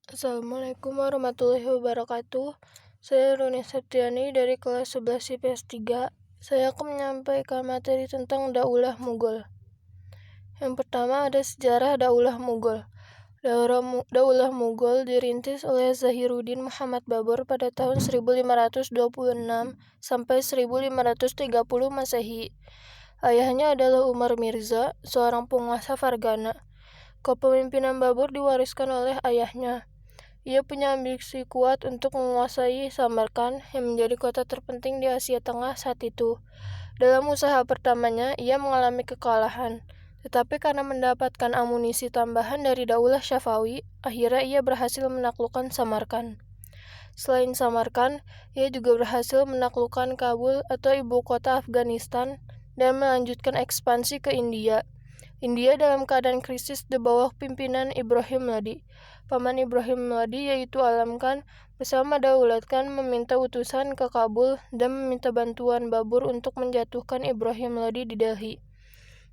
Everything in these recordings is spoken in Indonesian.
Assalamualaikum warahmatullahi wabarakatuh. Saya Runi Septiani dari kelas 11 IPS 3. Saya akan menyampaikan materi tentang Daulah Mughal. Yang pertama ada sejarah Daulah Mughal. Daulah Mughal dirintis oleh Zahiruddin Muhammad Babur pada tahun 1526 sampai 1530 Masehi. Ayahnya adalah Umar Mirza, seorang penguasa Fargana. Kepemimpinan Babur diwariskan oleh ayahnya. Ia punya ambisi kuat untuk menguasai Samarkand yang menjadi kota terpenting di Asia Tengah saat itu. Dalam usaha pertamanya, ia mengalami kekalahan. Tetapi karena mendapatkan amunisi tambahan dari Daulah Syafawi, akhirnya ia berhasil menaklukkan Samarkand. Selain Samarkand, ia juga berhasil menaklukkan Kabul atau ibu kota Afghanistan dan melanjutkan ekspansi ke India. India dalam keadaan krisis di bawah pimpinan Ibrahim Lodi. Paman Ibrahim Lodi yaitu Alam Khan bersama Daulat Khan meminta utusan ke Kabul dan meminta bantuan Babur untuk menjatuhkan Ibrahim Lodi di Delhi.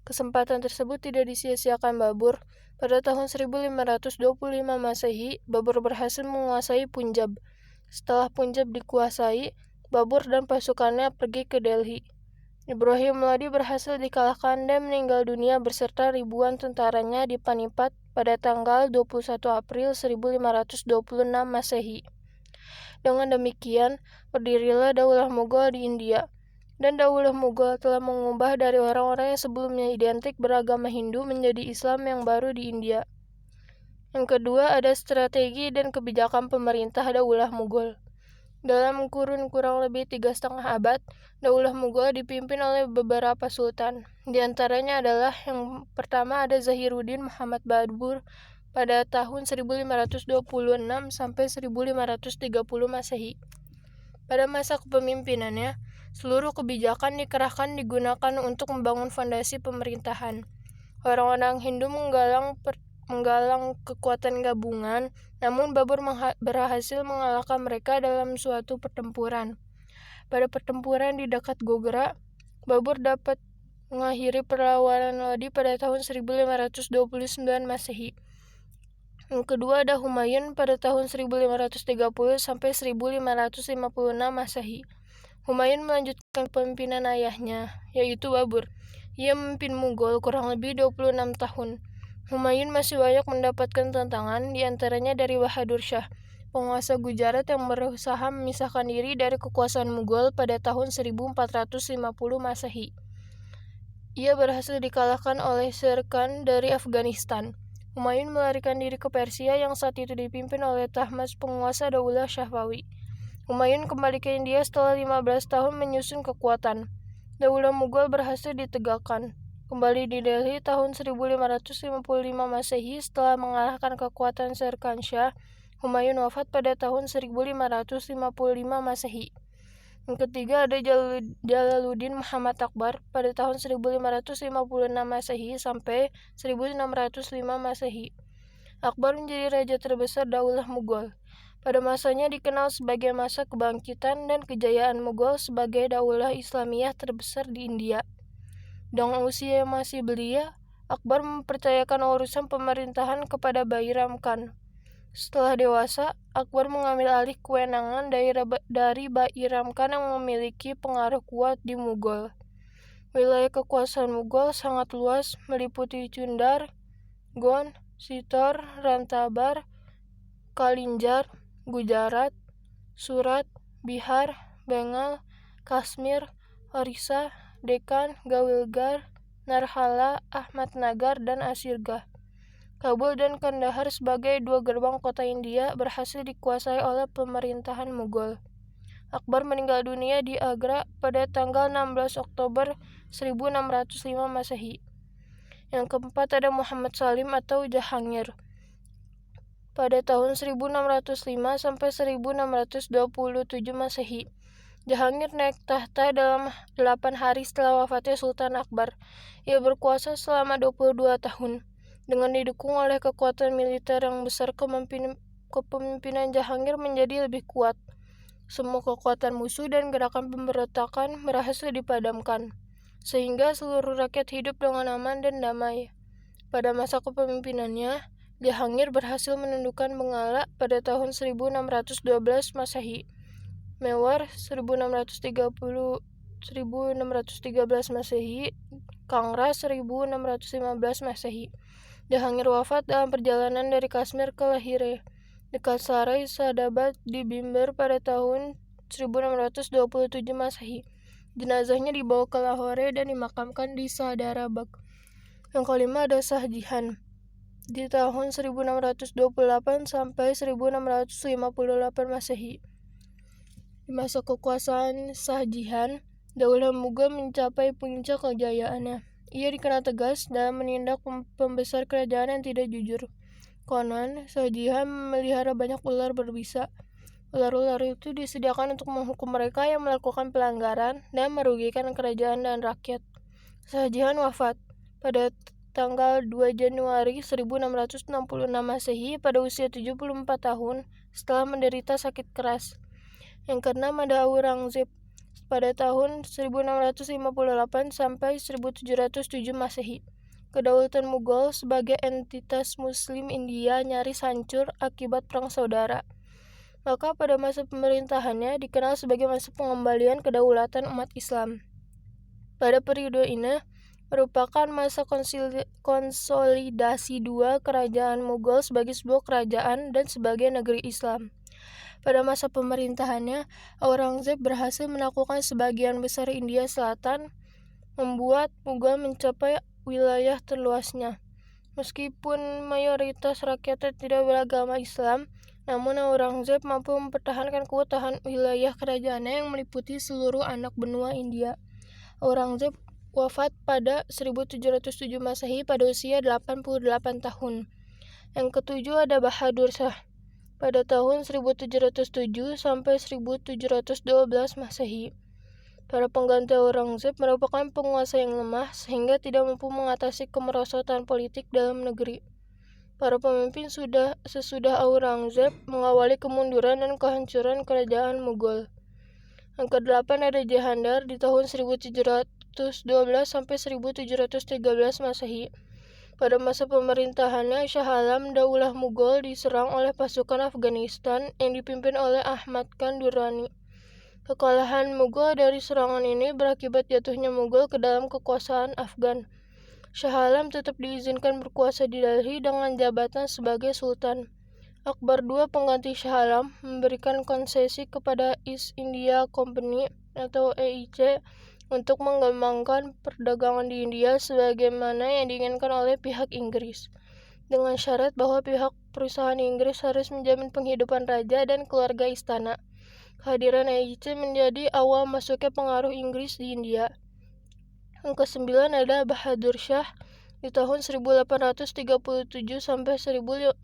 Kesempatan tersebut tidak disia-siakan Babur. Pada tahun 1525 Masehi, Babur berhasil menguasai Punjab. Setelah Punjab dikuasai, Babur dan pasukannya pergi ke Delhi. Ibrahim Lodi berhasil dikalahkan dan meninggal dunia beserta ribuan tentaranya di Panipat pada tanggal 21 April 1526 Masehi. Dengan demikian, berdirilah Daulah Mughal di India. Dan Daulah Mughal telah mengubah dari orang-orang yang sebelumnya identik beragama Hindu menjadi Islam yang baru di India. Yang kedua ada strategi dan kebijakan pemerintah Daulah Mughal. Dalam kurun kurang lebih 3,5 abad, Daulah Mughal dipimpin oleh beberapa sultan. Di antaranya adalah yang pertama ada Zahiruddin Muhammad Babur pada tahun 1526 sampai 1530 Masehi. Pada masa kepemimpinannya, seluruh kebijakan dikerahkan digunakan untuk membangun fondasi pemerintahan. Orang-orang Hindu menggalang kekuatan gabungan, namun Babur berhasil mengalahkan mereka dalam suatu pertempuran. Pada pertempuran di dekat Gogra, Babur dapat mengakhiri perlawanan Lodi pada tahun 1529 Masehi. Yang kedua ada Humayun pada tahun 1530 sampai 1556 Masehi. Humayun melanjutkan kepemimpinan ayahnya, yaitu Babur. Ia memimpin Mughal kurang lebih 26 tahun. Humayun masih banyak mendapatkan tantangan, di antaranya dari Bahadur Shah, penguasa Gujarat yang berusaha memisahkan diri dari kekuasaan Mughal pada tahun 1450 Masehi. Ia berhasil dikalahkan oleh Sher Khan dari Afghanistan. Humayun melarikan diri ke Persia yang saat itu dipimpin oleh Tahmasp, penguasa Daulah Syafawi. Humayun kembali ke India setelah 15 tahun menyusun kekuatan. Daulah Mughal berhasil ditegakkan kembali di Delhi tahun 1555 Masehi setelah mengalahkan kekuatan Sher Khan Shah. Humayun wafat pada tahun 1555 Masehi. Yang ketiga ada Jalaluddin Muhammad Akbar pada tahun 1556 Masehi sampai 1605 Masehi. Akbar menjadi raja terbesar Daulah Mughal. Pada masanya dikenal sebagai masa kebangkitan dan kejayaan Mughal sebagai daulah Islamiyah terbesar di India. Dengan usia yang masih belia, Akbar mempercayakan urusan pemerintahan kepada Bairam Khan. Setelah dewasa, Akbar mengambil alih kewenangan dari Bairam Khan yang memiliki pengaruh kuat di Mughal. Wilayah kekuasaan Mughal sangat luas, meliputi Chundar, Gond, Sitor, Rantabar, Kalinjar, Gujarat, Surat, Bihar, Bengal, Kashmir, Orissa, Deccan, Gawilgar, Narhala, Ahmadnagar, dan Asirgah. Kabul dan Kandahar sebagai dua gerbang kota India berhasil dikuasai oleh pemerintahan Mughal. Akbar meninggal dunia di Agra pada tanggal 16 Oktober 1605 Masehi. Yang keempat ada Muhammad Salim atau Jahangir. Pada tahun 1605 sampai 1627 Masehi. Jahangir naik tahta dalam 8 hari setelah wafatnya Sultan Akbar. Ia berkuasa selama 22 tahun. Dengan didukung oleh kekuatan militer yang besar, kepemimpinan Jahangir menjadi lebih kuat. Semua kekuatan musuh dan gerakan pemberontakan berhasil dipadamkan, sehingga seluruh rakyat hidup dengan aman dan damai. Pada masa kepemimpinannya, Jahangir berhasil menundukkan Bengala pada tahun 1612 Masehi. Mewar 1613 Masehi, Kangra 1615 Masehi. Jahangir wafat dalam perjalanan dari Kashmir ke Lahire, dekat Sarai Sadabad di Bimber pada tahun 1627 Masehi. Jenazahnya dibawa ke Lahore dan dimakamkan di Sadarabad. Yang kelima ada Shah Jahan. Di tahun 1628 sampai 1658 Masehi. Di masa kekuasaan Shah Jahan, Daulah Mughal mencapai puncak kejayaannya. Ia dikenal tegas dalam menindak pembesar kerajaan yang tidak jujur. Konon, Shah Jahan memelihara banyak ular berbisa. Ular-ular itu disediakan untuk menghukum mereka yang melakukan pelanggaran dan merugikan kerajaan dan rakyat. Shah Jahan wafat pada tanggal 2 Januari 1666 Masehi pada usia 74 tahun setelah menderita sakit keras. Yang keenam ada Aurangzeb pada tahun 1658 sampai 1707 Masehi. Kedaulatan Mughal sebagai entitas Muslim India nyaris hancur akibat perang saudara. Maka pada masa pemerintahannya dikenal sebagai masa pengembalian kedaulatan umat Islam. Pada periode ini merupakan masa konsolidasi dua kerajaan Mughal sebagai sebuah kerajaan dan sebagai negeri Islam. Pada masa pemerintahannya, Aurangzeb berhasil menaklukkan sebagian besar India Selatan, membuat Mughal mencapai wilayah terluasnya. Meskipun mayoritas rakyatnya tidak beragama Islam, namun Aurangzeb mampu mempertahankan keutuhan wilayah kerajaannya yang meliputi seluruh anak benua India. Aurangzeb wafat pada 1707 Masehi pada usia 88 tahun. Yang ketujuh ada Bahadur Shah pada tahun 1707 sampai 1712 Masehi. Para pengganti Aurangzeb merupakan penguasa yang lemah sehingga tidak mampu mengatasi kemerosotan politik dalam negeri. Para pemimpin sesudah Aurangzeb mengawali kemunduran dan kehancuran kerajaan Mughal. Yang kedelapan ada Jahandar di tahun 1712 sampai 1713 Masehi. Pada masa pemerintahannya, Shah Alam Daulah Mughal diserang oleh pasukan Afghanistan yang dipimpin oleh Ahmad Khan Durrani. Kekalahan Mughal dari serangan ini berakibat jatuhnya Mughal ke dalam kekuasaan Afgan. Shah Alam tetap diizinkan berkuasa di Delhi dengan jabatan sebagai Sultan. Akbar II, pengganti Shah Alam, memberikan konsesi kepada East India Company atau EIC untuk mengembangkan perdagangan di India sebagaimana yang diinginkan oleh pihak Inggris, dengan syarat bahwa pihak perusahaan Inggris harus menjamin penghidupan raja dan keluarga istana. Kehadiran EIC menjadi awal masuknya pengaruh Inggris di India. Yang kesembilan ada Bahadur Shah di tahun 1837 sampai 1858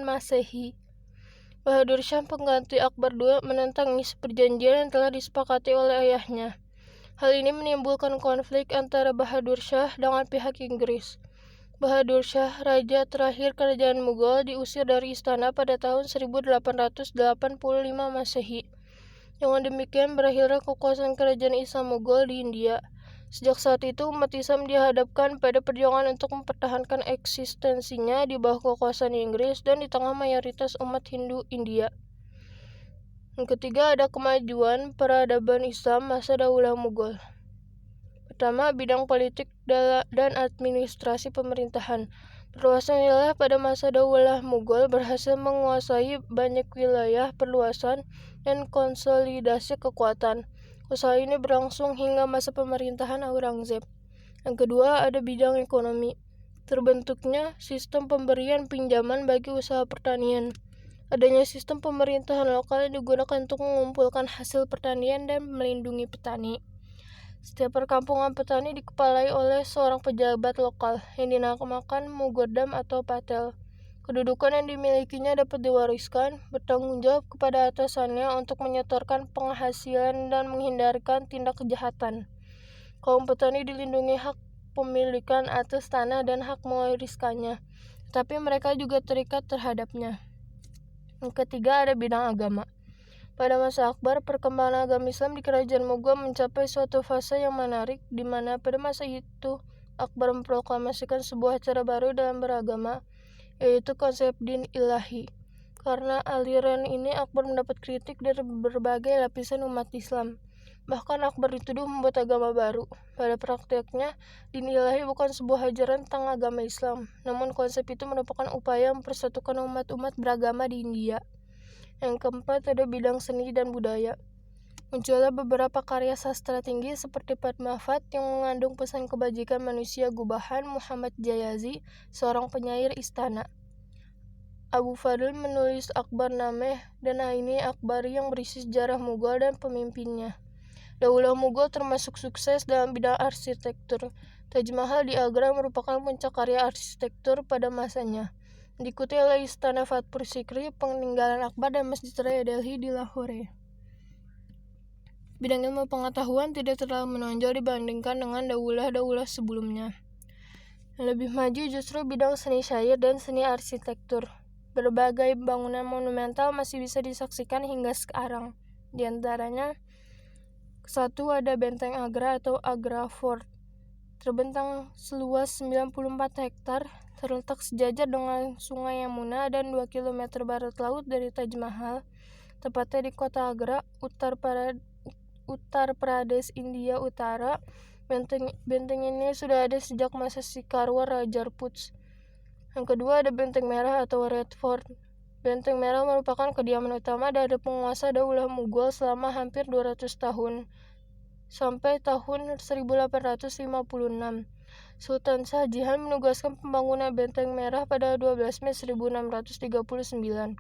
Masehi. Bahadur Shah, pengganti Akbar II, menentang isi perjanjian yang telah disepakati oleh ayahnya. Hal ini menimbulkan konflik antara Bahadur Shah dengan pihak Inggris. Bahadur Shah, raja terakhir kerajaan Mughal, diusir dari istana pada tahun 1885 Masehi. Dengan demikian berakhirnya kekuasaan kerajaan Islam Mughal di India. Sejak saat itu, umat Islam dihadapkan pada perjuangan untuk mempertahankan eksistensinya di bawah kekuasaan Inggris dan di tengah mayoritas umat Hindu India. Yang ketiga ada kemajuan peradaban Islam masa Daulah Mughal. Pertama, bidang politik dan administrasi pemerintahan. Perluasan wilayah pada masa Daulah Mughal berhasil menguasai banyak wilayah, perluasan, dan konsolidasi kekuatan. Usaha ini berlangsung hingga masa pemerintahan Aurangzeb. Yang kedua ada bidang ekonomi. Terbentuknya sistem pemberian pinjaman bagi usaha pertanian. Adanya sistem pemerintahan lokal yang digunakan untuk mengumpulkan hasil pertanian dan melindungi petani. Setiap perkampungan petani dikepalai oleh seorang pejabat lokal yang dinamakan Mugodam atau Patel. Kedudukan yang dimilikinya dapat diwariskan, bertanggung jawab kepada atasannya untuk menyetorkan penghasilan dan menghindarkan tindak kejahatan. Kaum petani dilindungi hak pemilikan atas tanah dan hak mewariskannya, tetapi mereka juga terikat terhadapnya. Yang ketiga ada bidang agama. Pada masa Akbar, perkembangan agama Islam di kerajaan Mughal mencapai suatu fase yang menarik, di mana pada masa itu Akbar memproklamasikan sebuah cara baru dalam beragama, yaitu konsep din ilahi. Karena aliran ini, Akbar mendapat kritik dari berbagai lapisan umat Islam. Bahkan Akbar dituduh membuat agama baru. Pada prakteknya, din ilahi bukan sebuah ajaran tentang agama Islam, namun konsep itu merupakan upaya mempersatukan umat-umat beragama di India. Yang keempat, ada bidang seni dan budaya. Muncullah beberapa karya sastra tinggi seperti Padmavat yang mengandung pesan kebajikan manusia gubahan Muhammad Jayazi, seorang penyair istana. Abu Fadl menulis Akbarnameh dan Aini Akbari yang berisi sejarah Mughal dan pemimpinnya. Daulah Mughal termasuk sukses dalam bidang arsitektur. Taj Mahal di Agra merupakan puncak karya arsitektur pada masanya. Diikuti oleh Istana Fatpur Sikri, peninggalan Akbar, dan Masjid Raya Delhi di Lahore. Bidang ilmu pengetahuan tidak terlalu menonjol dibandingkan dengan daulah-daulah sebelumnya. Lebih maju justru bidang seni syair dan seni arsitektur. Berbagai bangunan monumental masih bisa disaksikan hingga sekarang. Di antaranya, satu, ada Benteng Agra atau Agra Fort. Terbentang seluas 94 hektar, terletak sejajar dengan Sungai Yamuna dan 2 km barat laut dari Taj Mahal, tepatnya di kota Agra, Uttar Pradesh, India Utara. Benteng ini sudah ada sejak masa Sikarwar Raja Rajput. Yang kedua, ada Benteng Merah atau Red Fort. Benteng Merah merupakan kediaman utama dari penguasa Daulah Mughal selama hampir 200 tahun, sampai tahun 1856. Sultan Shah Jahan menugaskan pembangunan Benteng Merah pada 12 Mei 1639,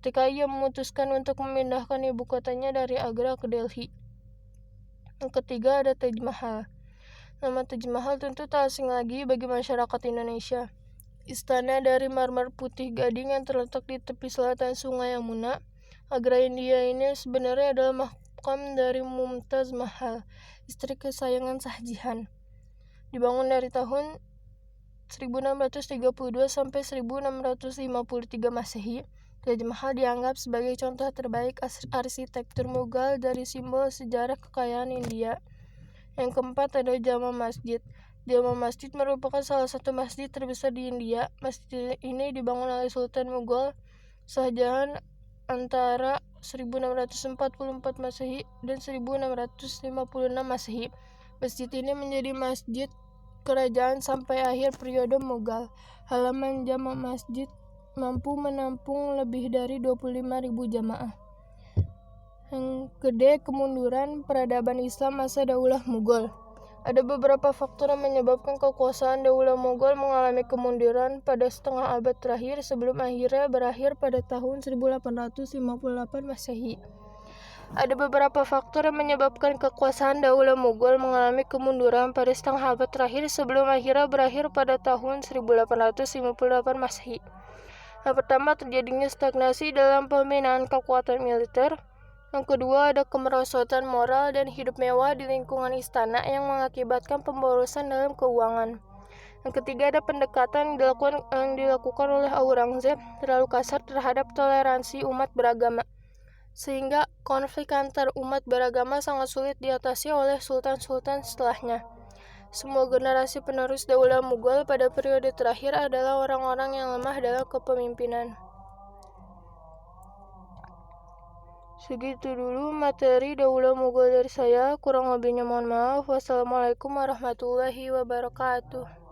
ketika ia memutuskan untuk memindahkan ibu kotanya dari Agra ke Delhi. Yang ketiga, ada Taj Mahal. Nama Taj Mahal tentu tak asing lagi bagi masyarakat Indonesia. Istana dari marmer putih gading yang terletak di tepi selatan Sungai Yamuna, Agra, India ini sebenarnya adalah makam dari Mumtaz Mahal, istri kesayangan Shah Jahan. Dibangun dari tahun 1632 sampai 1653 Masehi, Taj Mahal dianggap sebagai contoh terbaik arsitektur Mughal dari simbol sejarah kekayaan India. Yang keempat, ada Jama Masjid. Jama Masjid merupakan salah satu masjid terbesar di India. Masjid ini dibangun oleh Sultan Mughal Shah Jahan antara 1644 Masehi dan 1656 Masehi. Masjid ini menjadi masjid kerajaan sampai akhir periode Mughal. Halaman Jama Masjid mampu menampung lebih dari 25.000 jamaah. Yang kedua, kemunduran peradaban Islam masa Daulah Mughal. Ada beberapa faktor yang menyebabkan kekuasaan Daulah Mughal mengalami kemunduran pada setengah abad terakhir sebelum akhirnya berakhir pada tahun 1858 Masehi. Ada beberapa faktor yang menyebabkan kekuasaan Daulah Mughal mengalami kemunduran pada setengah abad terakhir sebelum akhirnya berakhir pada tahun 1858 Masehi. Yang pertama, terjadinya stagnasi dalam pembinaan kekuatan militer. Yang kedua, ada kemerosotan moral dan hidup mewah di lingkungan istana yang mengakibatkan pemborosan dalam keuangan. Yang ketiga, ada pendekatan yang dilakukan oleh Aurangzeb terlalu kasar terhadap toleransi umat beragama, sehingga konflik antar umat beragama sangat sulit diatasi oleh sultan-sultan setelahnya. Semua generasi penerus Daulah Mughal pada periode terakhir adalah orang-orang yang lemah dalam kepemimpinan. Segitu dulu materi Daulah Mughal dari saya, kurang lebihnya mohon maaf. Wassalamualaikum warahmatullahi wabarakatuh.